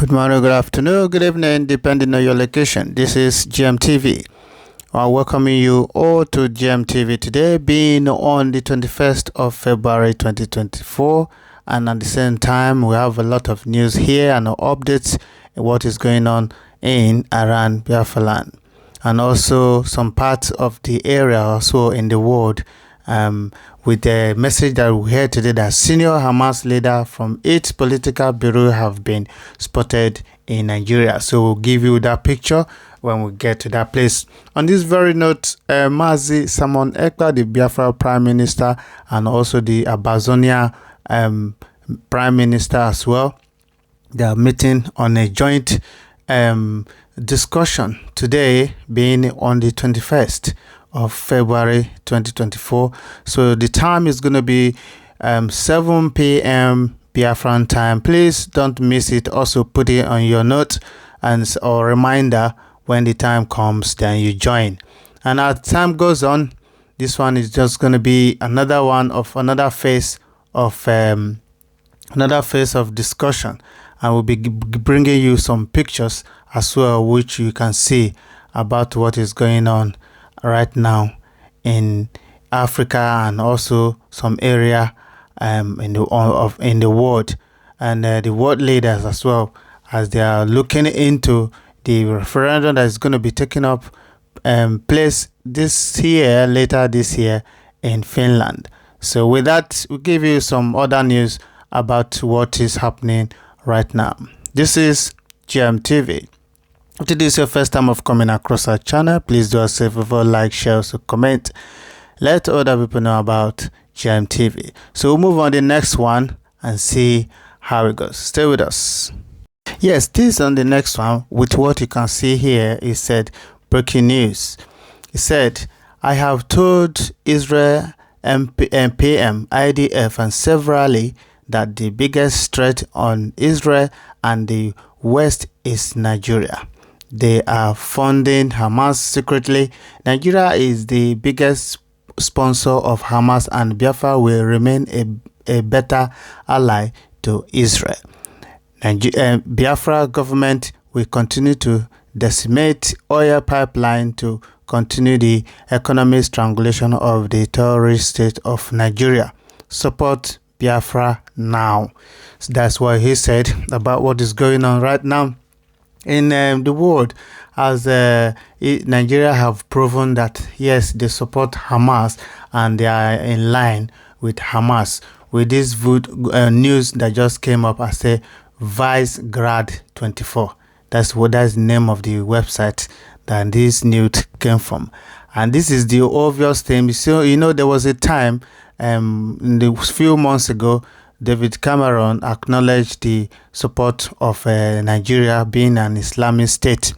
Good morning, good afternoon, good evening, depending on your location. This is GMTV. I welcoming you all to GMTV today, being on the 21st of February 2024. And at the same time, we have a lot of news here and updates on what is going on in around Biafra land. And also some parts of the area also in the world, with the message that we heard today that senior Hamas leader from 8 political bureau have been spotted in Nigeria. So we'll give you that picture when we get to that place. On this very note, Mazi Simon Ekpa, the Biafra Prime Minister, and also the Abazonia Prime Minister as well, they are meeting on a joint discussion today, being on the 21st of February 2024. So the time is going to be 7 p.m. Biafran time. Please don't miss it. Also put it on your note and a reminder when the time comes, then you join. And as time goes on, this one is just going to be another one of another phase of discussion, and we'll be bringing you some pictures as well, which you can see about what is going on right now in Africa and also some area in the world, and the world leaders as well, as they are looking into the referendum that is going to be taking up place later this year in Finland. So with that, we'll give you some other news about what is happening right now. This is GMTV. If this is your first time of coming across our channel, please do us a favor, like, share, also comment. Let other people know about GMTV. So we'll move on to the next one and see how it goes. Stay with us. Yes, this on the next one, with what you can see here, it said breaking news. It said, I have told Israel, NPM, IDF, and severally that the biggest threat on Israel and the West is Nigeria. They are funding Hamas secretly. Nigeria is the biggest sponsor of Hamas, and Biafra will remain a better ally to Israel. Biafra government will continue to decimate oil pipeline to continue the economic strangulation of the terrorist state of Nigeria. Support Biafra now. So that's what he said about what is going on right now in the world, as Nigeria have proven that yes, they support Hamas and they are in line with Hamas. With this news that just came up, I say Vice Grad 24. That's the name of the website that this news came from. And this is the obvious thing. So there was a time in the few months ago, David Cameron acknowledged the support of Nigeria being an Islamic state.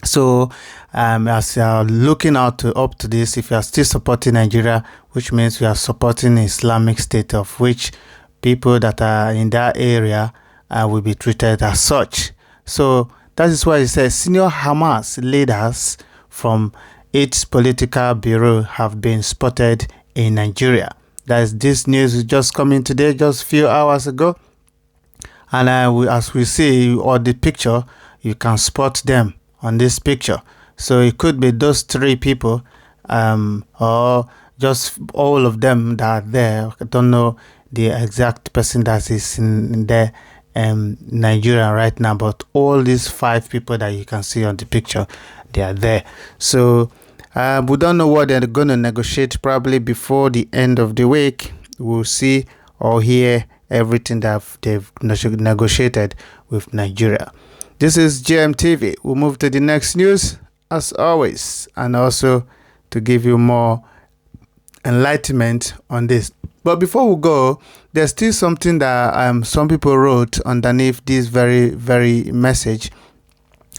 So as you are looking up to this, if you are still supporting Nigeria, which means you are supporting Islamic state, of which people that are in that area will be treated as such. So that is why it says senior Hamas leaders from its political bureau have been spotted in Nigeria. This news is just coming today, just a few hours ago. And as we see on the picture, you can spot them on this picture. So it could be those 3 people, or just all of them that are there. I don't know the exact person that is in there, Nigeria right now, but all these 5 people that you can see on the picture, they are there. So we don't know what they're going to negotiate. Probably before the end of the week, we'll see or hear everything that they've negotiated with Nigeria. This is GMTV. We'll move to the next news as always, and also to give you more enlightenment on this. But before we go, there's still something that some people wrote underneath this very message,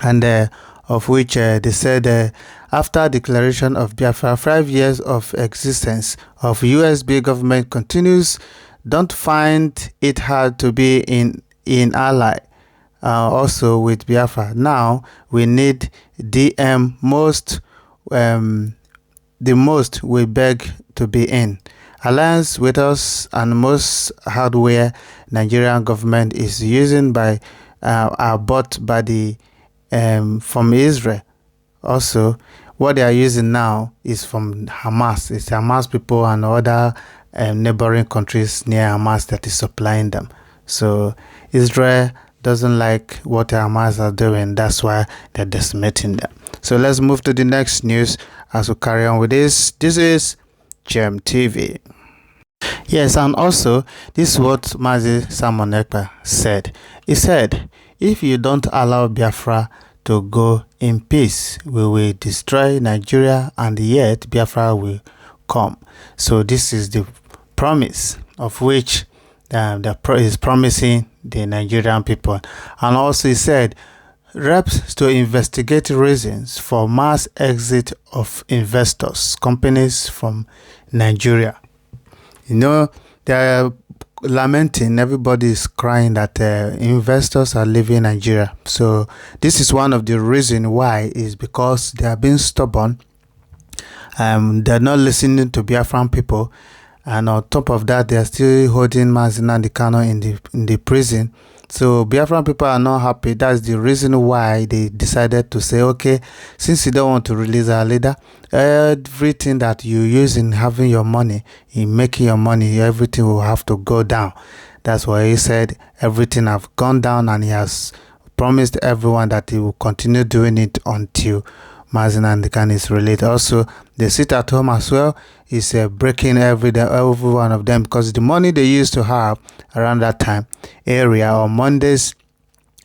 and of which they said, after declaration of Biafra, 5 years of existence of USB government continues, don't find it hard to be in ally also with Biafra. Now we need DM the most we beg to be in alliance with us, and most hardware Nigerian government is using by are bought by the from Israel. Also, what they are using now is from Hamas. It's Hamas people and other neighboring countries near Hamas that is supplying them. So Israel doesn't like what Hamas are doing. That's why they're decimating them. So let's move to the next news as we carry on with this. This is Gem TV. Yes, and also, this is what Mazi Simon Ekpa said. He said, if you don't allow Biafra to go in peace, we will destroy Nigeria, and yet Biafra will come. So this is the promise of which is promising the Nigerian people. And also he said, reps to investigate reasons for mass exit of investors, companies from Nigeria. You know, they're lamenting, everybody is crying that investors are leaving Nigeria. So this is one of the reasons why, is because they are being stubborn. They're not listening to Biafran people. And on top of that, they are still holding Mazi Nnamdi Kanu in the prison. So Biafran people are not happy. That's the reason why they decided to say, okay, since you don't want to release our leader, everything that you use in having your money, in making your money, everything will have to go down. That's why he said everything have gone down, and he has promised everyone that he will continue doing it until Mazi Nnamdi Kanu is released. Also, they sit at home as well. Is breaking every one of them, because the money they used to have around that time area on Mondays,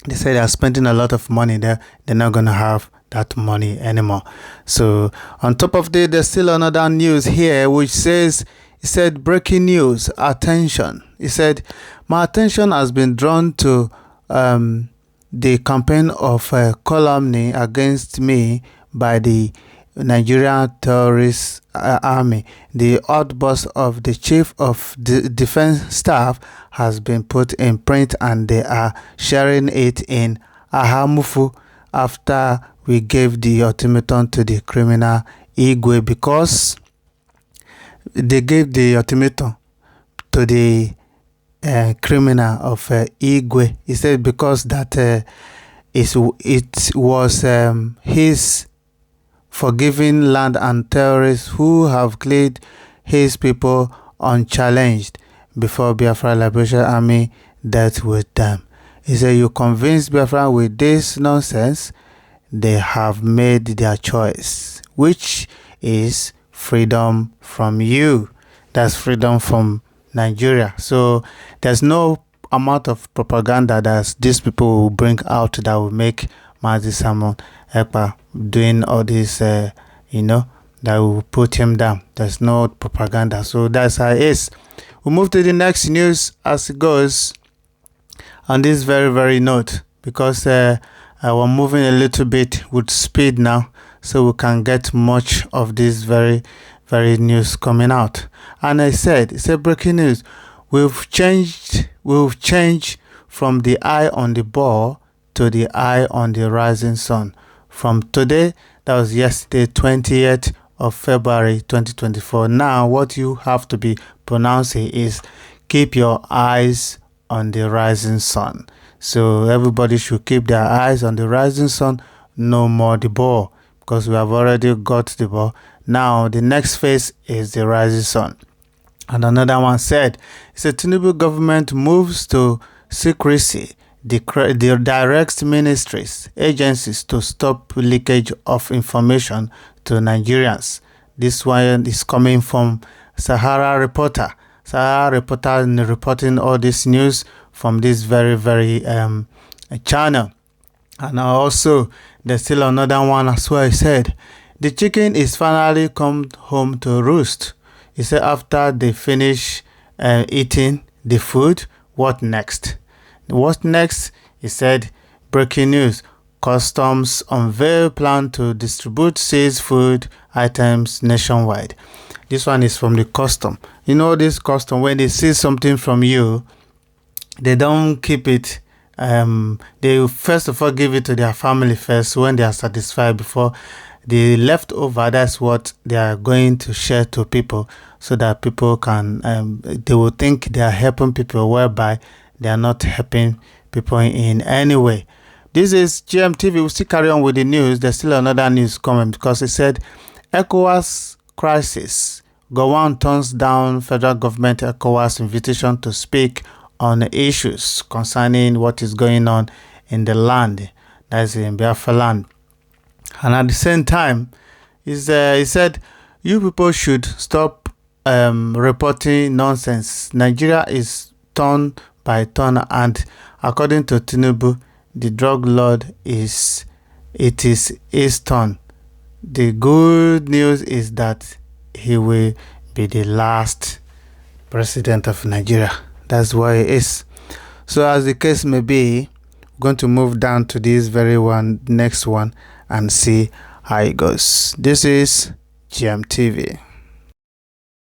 they say they are spending a lot of money there. They're not going to have that money anymore. So on top of that, there's still another news here which says, he said, breaking news, attention. He said, my attention has been drawn to the campaign of calumny against me by the Nigerian terrorist army. The outburst of the chief of the defense staff has been put in print, and they are sharing it in Ahamufu after we gave the ultimatum to the criminal Igwe, because they gave the ultimatum to the criminal of Igwe. He said because that it was his forgiving land and terrorists who have killed his people unchallenged before Biafra Liberation Army dealt with them. He said, you convinced Biafra with this nonsense, they have made their choice, which is freedom from you. That's freedom from Nigeria. So there's no amount of propaganda that these people will bring out that will make Mazi Simon Ekpa doing all this, that will put him down. There's no propaganda. So that's how it is. We'll move to the next news as it goes on this very, very note, because we're moving a little bit with speed now, so we can get much of this very, very news coming out. And it's a breaking news. We've changed from the eye on the ball to the eye on the rising sun. From today, that was yesterday, 20th of February 2024. Now, what you have to be pronouncing is keep your eyes on the rising sun. So everybody should keep their eyes on the rising sun, no more the ball, because we have already got the ball. Now, the next phase is the rising sun. And another one said, Tinubu government moves to secrecy, directs ministries, agencies to stop leakage of information to Nigerians. This one is coming from Sahara Reporter. Sahara Reporter reporting all this news from this very, very channel. And also, there's still another one as well. He said, the chicken is finally come home to roost. He said, after they finish eating the food, what next? What next? He said, breaking news. Customs unveil plan to distribute seized food items nationwide. This one is from the custom. You know, this custom, when they seize something from you, they don't keep it. They first of all give it to their family first when they are satisfied. Before the leftover, that's what they are going to share to people, so that people can, they will think they are helping people, whereby they are not helping people in any way. This is GMTV. We'll still carry on with the news. There's still another news coming because it said ECOWAS crisis. Gowon turns down federal government ECOWAS invitation to speak on issues concerning what is going on in the land, that's in Biafra land. And at the same time, he said, you people should stop reporting nonsense. Nigeria is turn by turn, and according to Tinubu, the drug lord is his turn. The good news is that he will be the last president of Nigeria. That's what it is. So as the case may be, we're going to move down to this very next one and see how it goes. This is GMTV.